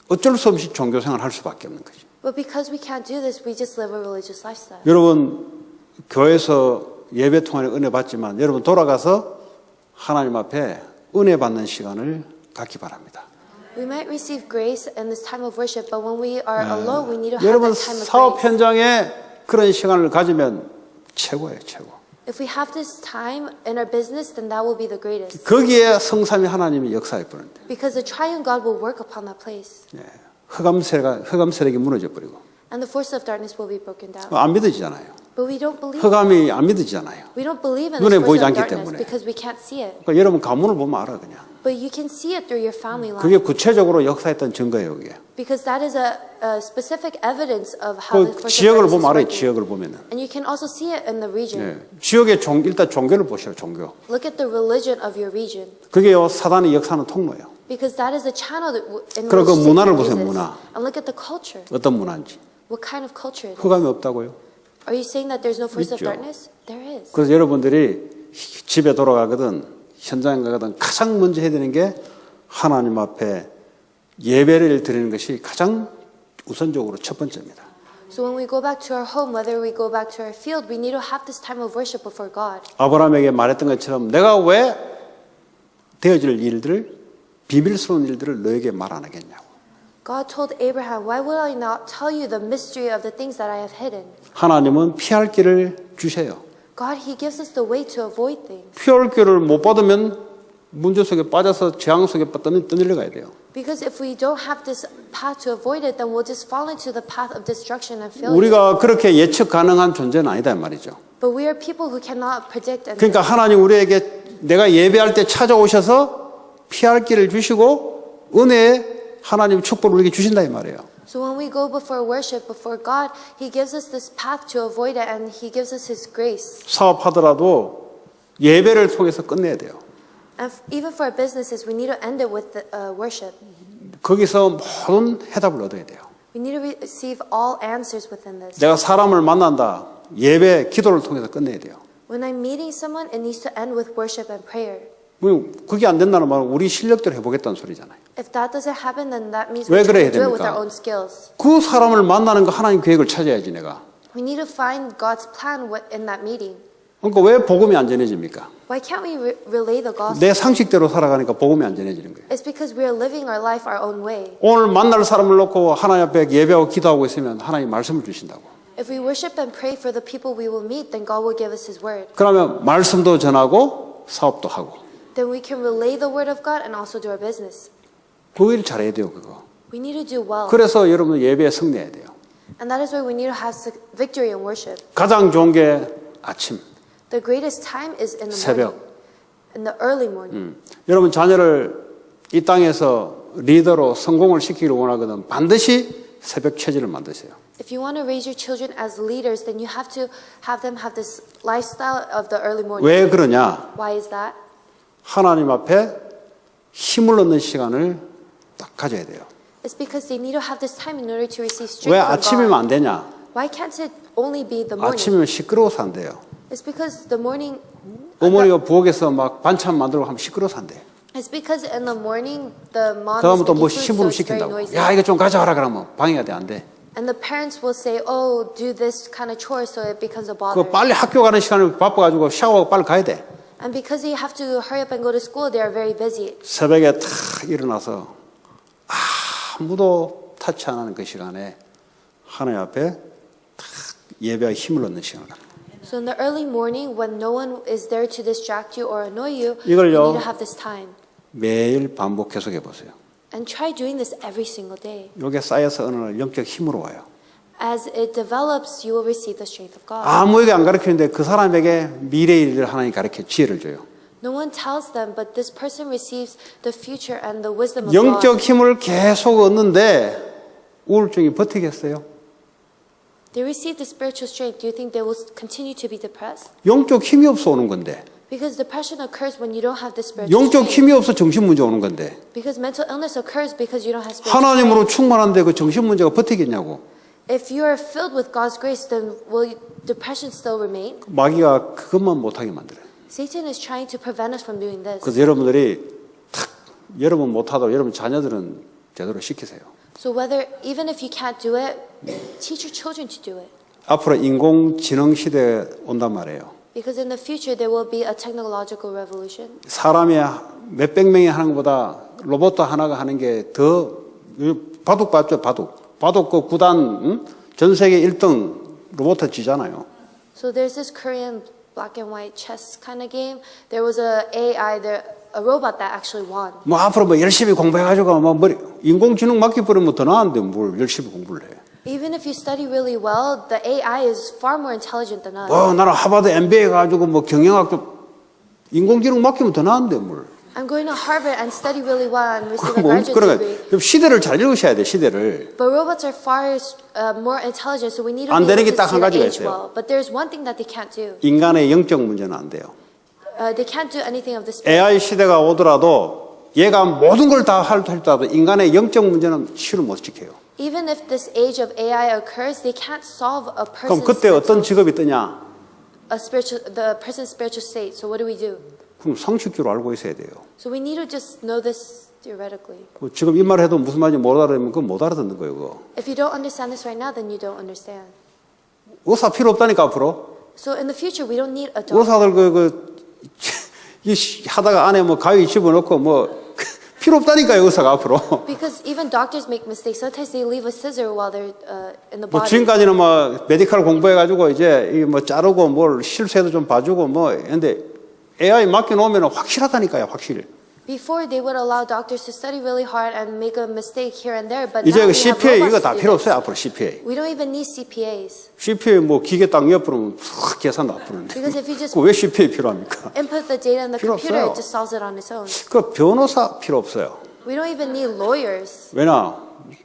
어쩔 수 없이 종교 생활을 할 수밖에 없는 거죠. But because we can't do this, we just live a religious lifestyle. 여러분 교회에서 예배 통해 은혜 받지만 여러분 돌아가서 하나님 앞에 은혜 받는 시간을 갖기 바랍니다. We might receive grace in this time of worship, but when we are alone, we need to have 여러분 that time of 사업 grace. 현장에 그런 시간을 가지면 최고예요, 최고. If we have this time in our business, then that will be the greatest. 거기에 성삼위 하나님이 역사해 버는데 Because the triune God will work upon that place. 흑암 세력이 무너져 버리고 And the force of darkness will be broken down. 안 믿어지잖아요. But we don't believe it. 흑암이 안 믿어지잖아요. We don't believe in 눈에 this 보이지 force of 않기 darkness 때문에. because we can't see it. 그러니까 여러분 가문을 보면 알아 그냥. But you can see it through your family line. 그게 구체적으로 역사했던 증거예요, 그게. Because that is a specific evidence of how the 그 force of 지역을 darkness 보면 is 알아요, working. 지역을 보면은. And you can also see it in the region. 지역의 일단 종교를 보시라, 종교. Look at the religion of your region. 그게요, 사단의 역사는 통로예요. Because that is a channel in 그리고 which 그 문화를 Satan 보세요, uses. 문화. And look at the culture. 어떤 문화인지. What kind of culture it is. 흑암이 없다고요? Are you saying that there's no force of 있죠. darkness? There is. 그래서 여러분들이 집에 돌아가거든, 현장에 가거든 가장 먼저 해야 되는 게 하나님 앞에 예배를 드리는 것이 가장 우선적으로 첫 번째입니다. So when we go back to our home, whether we go back to our field, we need to have this time of worship before God. 아브라함에게 말했던 것처럼 내가 왜 되어질 일들을 비밀스러운 일들을 너에게 말 안 하겠냐고. God told Abraham, why will I not tell you the mystery of the things that I have hidden? 하나님은 피할 길을 주세요. God, He gives us the way to avoid things. 피할 길을 못 받으면 문제 속에 빠져서 재앙 속에 떠밀려가야 돼요. Because if we don't have this path to avoid it, then we'll just fall into the path of destruction and failure. 우리가 그렇게 예측 가능한 존재는 아니다 이 말이죠. But we are people who cannot predict and 그러니까 하나님 우리에게 내가 예배할 때 찾아오셔서 피할 길을 주시고 은혜의 하나님 축복을 우리에게 주신다 이 말이에요. So when we go before worship, before God, He gives us this path to avoid it and He gives us His grace. 사업하더라도 예배를 통해서 끝내야 돼요. And even for our businesses, we need to end it with worship. 거기서 모든 해답을 얻어야 돼요. We need to receive all answers within this. 내가 사람을 만난다. 예배, 기도를 통해서 끝내야 돼요. When I'm meeting someone, it needs to end with worship and prayer. 그게 안 된다는 말은 우리 실력대로 해보겠다는 소리잖아요. If that doesn't happen, then that means 왜 we're trying 그래야 to do it with 됩니까? our own skills. 그 사람을 만나는 거 하나님 계획을 찾아야지 내가. We need to find God's plan in that meeting. 그러니까 왜 복음이 안 전해집니까? Why can't we relay the gospel? 내 상식대로 살아가니까 복음이 안 전해지는 거예요. It's because we are living our life our own way. 오늘 만날 사람을 놓고 하나님 앞에 예배하고 기도하고 있으면 하나님 말씀을 주신다고. If we worship and pray for the people we will meet, then God will give us His word. 그러면 말씀도 전하고 사업도 하고. Then we can relay the word of God and also do our business. 그 일 잘해야 돼요 그거. We need to do well. 그래서 여러분 예배에 승리해야 돼요. And that is why we need to have victory in worship. 가장 좋은 게 아침, The greatest time is in the 새벽. morning. In the early morning. 여러분 자녀를 이 땅에서 리더로 성공을 시키기를 원하거든 반드시 새벽 체질을 만드세요. If you want to raise your children as leaders, then you have to have them have this lifestyle of the early morning. 왜 그러냐? Why is that? 하나님 앞에 힘을 얻는 시간을 딱 가져야 돼요. It's because they need to have this time in order to receive strength 왜 from 아침이면 God. 안 되냐? Why can't it only be the morning? 아침이면 시끄러워서 안 돼요. It's because the morning. 어머니가 부엌에서 막 반찬 만들고 하면 시끄러워서 안 돼. It's because in the morning the mom 그다음에 is 또 뭐 making food, so 심부름 it's very 시킨다고. noisy. 야 이거 좀 가져와라 그러면 방해가 돼 안 돼. And the parents will say, "Oh, do this kind of chore," so it becomes a 그 bother. 빨리 학교 가는 시간을 바빠가지고 샤워하고 빨리 가야 돼. And because they have to hurry up and go to school, they are very busy. 새벽에 탁 일어나서 아무도 타치 안 하는 그 시간에 하나님 앞에 탁 예배와 힘을 얻는 시간을 갖는 거예요. So in the early morning, when no one is there to distract you or annoy you, 이걸요. you need to have this time. 매일 반복 계속해 보세요. And try doing this every single day. 이게 쌓여서 어느 날 영적 힘으로 와요. As it develops, you will receive the strength of God. 아무에게 안 가르치는데 그 사람에게 미래의 일을 하나님 가르쳐 지혜를 줘요. No one tells them, but this person receives the future and the wisdom of 영적 God. 힘을 계속 얻는데 우울증이 버티겠어요? They receive the spiritual strength. Do you think they will continue to be depressed? 영적 힘이 없어 오는 건데. Because depression occurs when you don't have the spiritual 영적 strength. 힘이 없어 정신 문제 오는 건데. Because mental illness occurs because you don't have spiritual 하나님으로 strength. 충만한데 그 정신 문제가 버티겠냐고. If you are filled with God's grace, then will depression still remain? 마귀가 그것만 못하게 만들어요. Satan is trying to prevent us from doing this. 그래서 여러분들이 탁 여러분 못하도 여러분 자녀들은 제대로 시키세요. So whether even if you can't do it, teach your children to do it. 앞으로 인공지능 시대에 온단 말이에요. Because in the future there will be a technological revolution. 사람이 몇백 명이 하는 것보다 로봇 하나가 하는 게 더 바둑 봤죠, 바둑. 바둑 그 구단 전 세계 1등 로봇 지잖아요. So there's this Korean black and white chess kind of game. There was a AI there, a robot that actually won. 뭐 앞으로 뭐 열심히 공부해가지고 뭐 머리 인공지능 맡겨버리면 더 나은데 뭘 열심히 공부를 해. Even if you study really well, the AI is far more intelligent than us. 나는 하버드 MBA 가지고 뭐 경영학도 인공지능 맡기면 더 나은데 뭘. I'm going to Harvard and study really well and receive a 뭐 graduate 그러니까 degree. 시대를 잘 읽으셔야 돼 시대를. But robots are far more intelligent, so we need to 안 be 되는 게 able to 딱 한 see the 가지가 age 있어요. well. But there's one thing that they can't do. 인간의 영적 문제는 안 돼요. They can't do anything of the spirit. AI 시대가 오더라도 얘가 모든 걸 다 할지라도 인간의 영적 문제는 실을 못 지켜요. Even if this age of AI occurs, they can't solve a 그럼 person's 그때 어떤 spiritual, 직업이 뜨냐? the person's spiritual state. So what do? 그럼 상식적으로 알고 있어야 돼요. So we need to just know this theoretically. 지금 이 말 해도 무슨 말인지 못 알아들으면 그건 못 알아듣는 거예요. 그거. If you don't understand this right now, then you don't understand. 의사 필요 없다니까 앞으로. So in the future, we don't need a doctor. 의사들 하다가 안에 뭐 가위 집어넣고 뭐 필요 없다니까요 의사가 앞으로. Because even doctors make mistakes. Sometimes they leave a scissor while they're in the 뭐 body. 지금까지는 뭐 메디컬 공부해가지고 이제 이 뭐 자르고 뭘 실수해도 좀 봐주고 뭐 근데 AI 맡겨놓으면 확실하다니까요 확실. Before they would allow doctors to study really hard and make a mistake here and there, but 이제 now 그 we have CPA 이거 robots 다 to do 필요 this. 없어요 앞으로 CPA. We don't even need CPAs. CPA 뭐 기계 딱 옆으로 싹 계산도 안 푸는데. Because if you just 왜 CPA 필요합니까? input the data in the 필요 computer, 없어요. it just solves it on its own. 그 변호사 필요 없어요. We don't even need lawyers. 왜냐?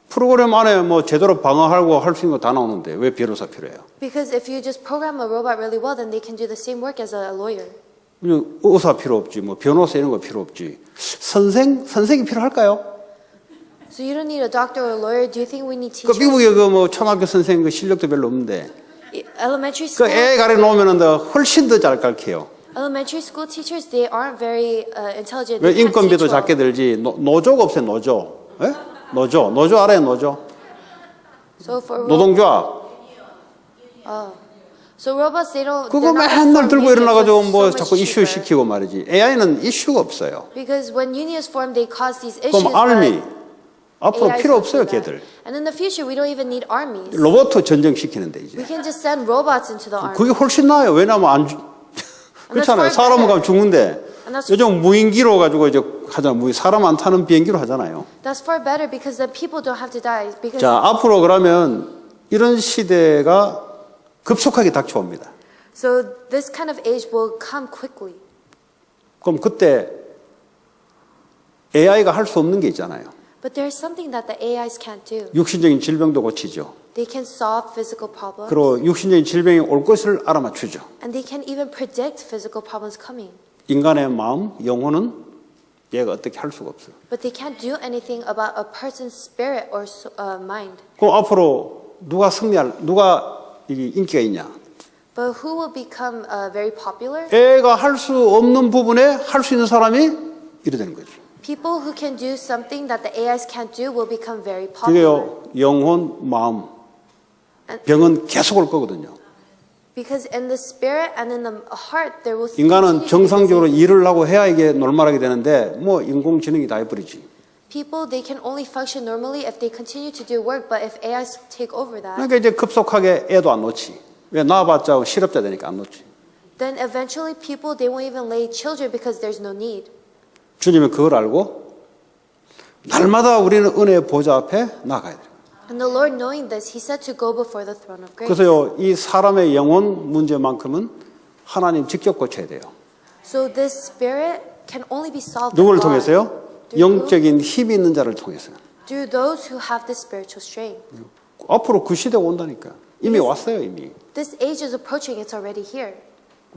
프로그램 안에 뭐 제대로 방어하고 할 수 있는 거 다 나오는데 왜 변호사 필요해요? Because if you just program a robot really well, then they can do the same work as a lawyer. 의사 필요 없지, 뭐 변호사 이런 거 필요 없지. 선생이 필요할까요? So you don't need a doctor or a lawyer. Do you think we need 그 teachers? 미국에 그 뭐 초등학교 선생 그 실력도 별로 없는데 Elementary 그 school. 애 가르쳐 놓으면은 더 훨씬 더 잘 가르쳐요. Elementary school teachers, they aren't very intelligent. 왜 They can't 인건비도 teach well. 작게 들지? 노조가 없어요, 노조. 예? 노조 알아요, 노조? So for 노동조합. so robots, they don't. 그거 they're not 맨날 formed 들고 unions, 일어나가지고 so 뭐 much 자꾸 이슈 cheaper. 시키고 말이지. AI는 이슈가 없어요. Because when unions form, they cause these issues. 그럼 알미. 앞으로 AIs 필요 don't 없어요, do that. 걔들. And in the future, we don't even need armies. 로봇 전쟁시키는데 We 이제. can just send robots into the army. 그게 훨씬 나아요. 왜냐하면 그렇잖아요. 사람은 가면 죽는데 요즘 무인기로 가지고 이제 하잖아요. 사람 안 타는 비행기로 하잖아요. That's far better because then people don't have to die. Because 자, 앞으로 그러면 이런 시대가 급속하게 닥쳐옵니다. so this kind of age will come quickly. 그럼 그때 AI가 할 수 없는 게 있잖아요. But there's something that the AIs can't do. 육신적인 질병도 고치죠. They can solve physical problems. 그리고 육신적인 질병이 올 것을 알아맞추죠. And they can even predict physical problems coming. 인간의 마음, 영혼은 얘가 어떻게 할 수가 없어요. But they can't do anything about a person's spirit or mind. 그럼 앞으로 누가 이 인기가 있냐? But who will become very popular? 애가 할 수 없는 부분에 할 수 있는 사람이 이래 되는 거죠. People who can do something that the AIs can't do will become very popular. 그게요, 영혼, 마음, 병은 계속 올 거거든요. Because in the spirit and in the heart, there will 인간은 continue to be 정상적으로 disease. 일을 하고 해야 이게 놀말하게 되는데 뭐 인공지능이 다 해버리지. People, they can only function normally if they continue to do work, but if AIs take over that, 그러니까 이제 급속하게 애도 안 놓지. 왜 낳아봤자 실업자 되니까 안 놓지. then eventually people, they won't even lay children because there's no need. 주님은 그걸 알고 날마다 우리는 은혜의 보좌 앞에 나가야 돼요. And the Lord, knowing this, He said to go before the throne of grace. 그래서요, 이 사람의 영혼 문제만큼은 하나님 직접 고쳐야 돼요. So this spirit can only be solved 누구를 by God. 통해서요? 영적인 힘이 있는 자를 통해서요. Through those who have the spiritual strength. 앞으로 그 시대가 온다니까. 이미 왔어요, 이미. This age is approaching. It's already here.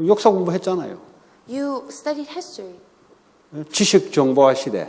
역사 공부했잖아요. You studied history. 지식 정보화 시대.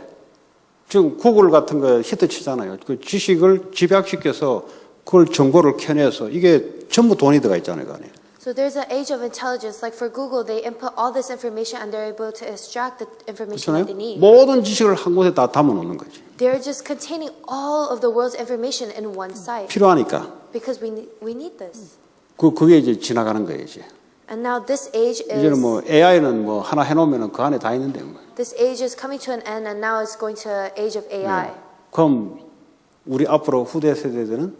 지금 구글 같은 거 히트치잖아요. 그 지식을 집약시켜서 그걸 정보를 켜내서 이게 전부 돈이 들어가 있잖아요, 그 안에. So there's an age of intelligence. Like for Google, they input all this information and they're able to extract the information that they 그렇잖아요. need. 모든 지식을 한 곳에 다 담아놓는 거지. They're just containing all of the world's information in one site 필요하니까. because we need this. 그게 이제 지나가는 거예요, 이제. And now this age 이제는 is 뭐 AI는 뭐 하나 해놓으면 그 안에 다 있는데. 뭐. this age is coming to an end, and now it's going to age of AI. 그럼 우리 앞으로 후대 세대들은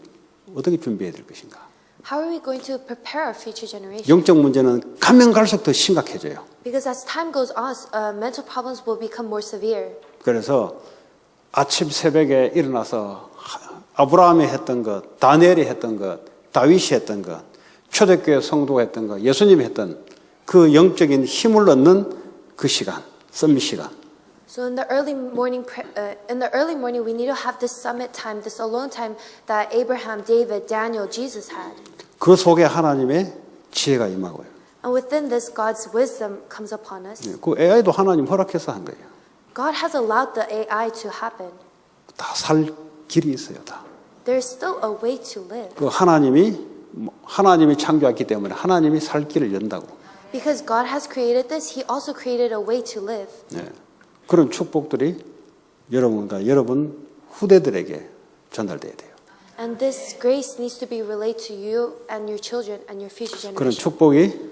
어떻게 준비해야 될 것인가? How are we going to prepare our future generation? 영적 문제는 가면 갈수록 더 심각해져요. Because as time goes on, mental problems will become more severe. 그래서 아침 새벽에 일어나서 아브라함이 했던 것, 다니엘이 했던 것, 다윗이 했던 것, 초대교회 성도가 했던 것, 예수님이 했던 그 영적인 힘을 얻는 그 시간, 썸밋 시간. So in the early morning, we need to have this summit time, this alone time that Abraham, David, Daniel, Jesus had. 그 속에 하나님의 지혜가 임하고요. And within this, God's wisdom comes upon us. 그 AI도 하나님 허락해서 한 거예요. God has allowed the AI to happen. 다 살 길이 있어요, 다. There's still a way to live. 그 하나님이 창조했기 때문에 하나님이 살 길을 연다고. Because God has created this, He also created a way to live. 네. 그런 축복들이 여러분과 여러분 후대들에게 전달돼야 돼요. And this grace needs to be relayed to you and your children and your future 그런 generations. 축복이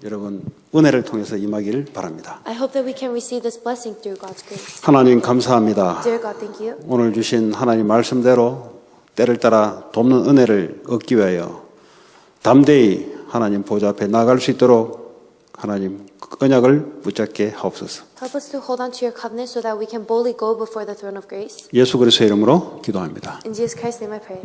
여러분 은혜를 통해서 임하기를 바랍니다. I hope that we can receive this blessing through God's grace. 하나님 감사합니다. Dear God, thank you. 오늘 주신 하나님 말씀대로 때를 따라 돕는 은혜를 얻기 위하여 담대히 하나님 보좌 앞에 나갈 수 있도록 하나님 언약을 붙잡게 하옵소서. Help us to hold on to your covenant so that we can boldly go before the throne of grace. 예수 그리스도의 이름으로 기도합니다. In Jesus Christ's name I pray.